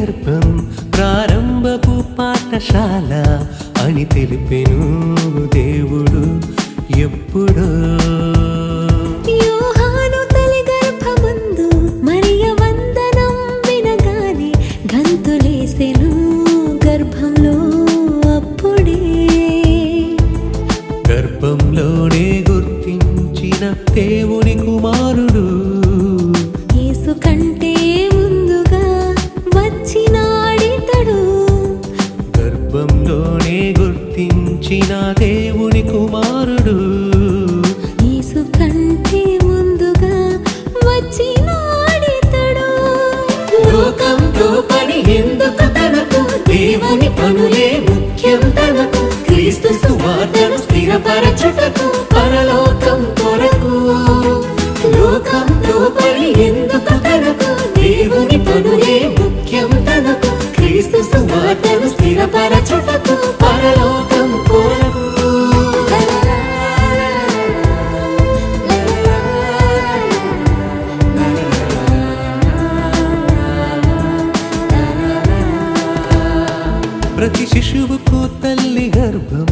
గర్భం ప్రారంభపు పాఠశాల అని తెలిపెను దేవుడు ఎప్పుడో. యోహాను తల్లి గర్భమందు మరియ వందనం వినగానే గంతులేసెను గర్భంలో అప్పుడే. గర్భంలోనే గుర్తించిన దేవుని కుమారుడు యేసు కంటే ముందుగా వచ్చినాడితడు. గర్భంలోనే గుర్తించిన దేవుని కుమారుడు యేసు కంటే ముందుగా వచ్చినాడితడు. లోకంతో పని ఎందుకు తనకు, దేవుని పనులే ముఖ్యం తనకు. క్రీస్తు సువార్తను స్థిరపరచుటకు పరలోకం కొరకు. లోకంతో పని ఎందుకు తనకు, దేవుని పనులే ముఖ్యం తనకు. క్రీస్తు సువార్తను స్థిరపరచుటకు పరలోకం కొరకు. ప్రతి శిశువుకు తల్లి గర్భం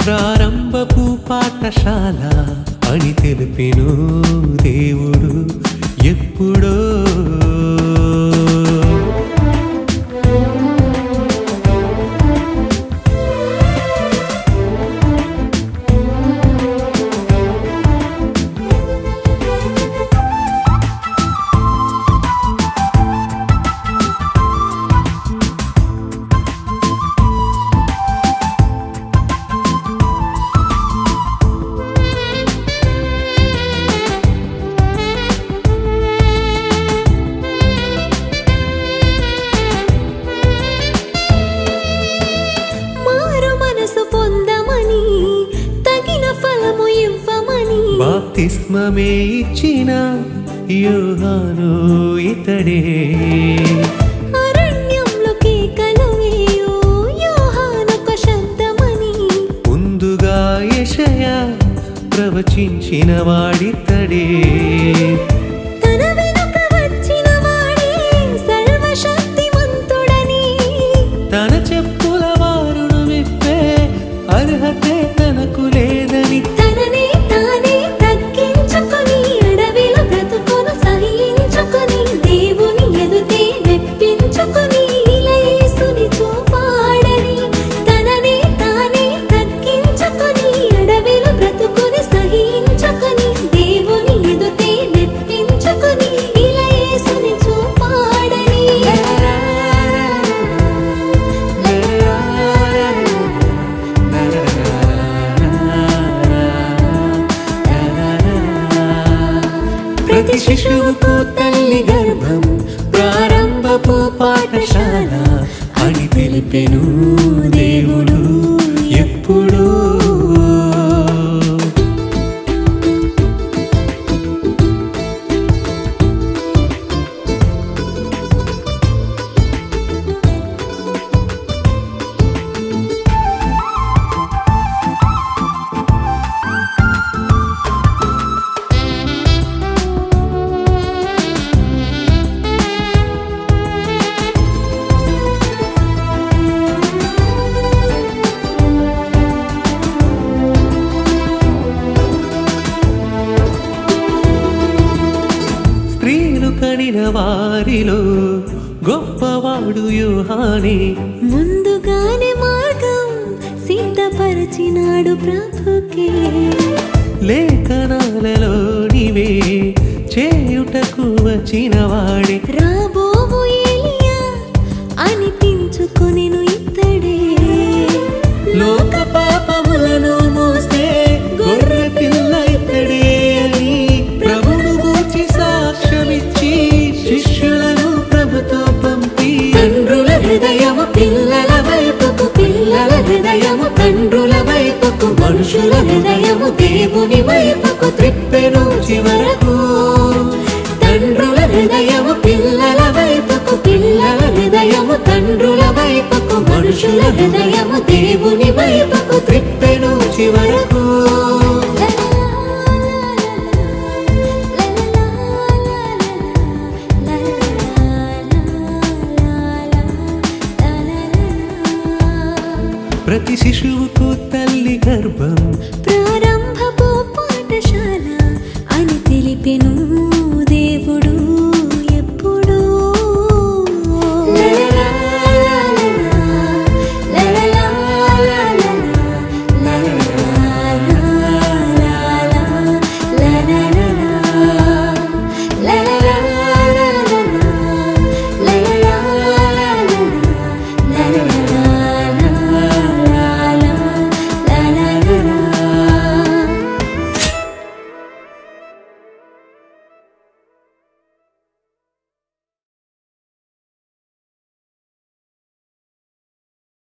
ప్రారంభపు పాఠశాల అని తెలిపెను దేవుడు ఎప్పుడో. బాప్తిస్మమే ఇచ్చిన యోహాను ఇతడే. అరణ్యంలో కేకలు వేయు యోహానొక శబ్దమని ముందుగా యెషయా ప్రవచించిన వాడితడే. తన వెనుక వచ్చిన వాడే సర్వశక్తిమంతుడని తన చెప్పుల వారును విప్పే అర్హతే తనకు లేదని. తననే తానే తగ్గించుకొని అడవిలో బ్రతుకును సహించుకొని దేవుని ఎదుటే మెప్పించుకొని ఇలా యేసుని చూపాడని. తననే తానే తగ్గించుకొని అడవిలో బ్రతుకుని సహించుకొని దేవుని ఎదుటే మెప్పించుకొని ఇలా యేసుని చూపాడని. ప్రతి శిశువుకు తల్లి గర్భం ప్రారంభపు పాఠశాల అని తెలిపెను దేవుడు ఎప్పుడో. కనిన వారిలో గొప్పవాడు యోహానే. ముందుగానే మార్గం సిద్ధపరచినాడు ప్రభుకే. లేఖనాలలోనివే చేయుటకు వచ్చిన వాడే. రాబోవు ఎలియా అనిపించుకొనెను ఇతడే. లోక పాపములను మోసే గొర్రె పిల్ల ఇతడే అని ప్రభువును గూర్చి సాక్ష్యమిచ్చి శిష్యులను ప్రభుతో పంపి. తండ్రుల హృదయము పిల్లల వైపుకు, పిల్లల హృదయము తండ్రుల వైపుకు, మనుషుల హృదయము దేవుని వైపుకు త్రిప్పెను చివరకు. తండ్రుల హృదయము పిల్లల వైపుకు, పిల్లల హృదయము తండ్రుల వైపుకు, మనుషుల హృదయం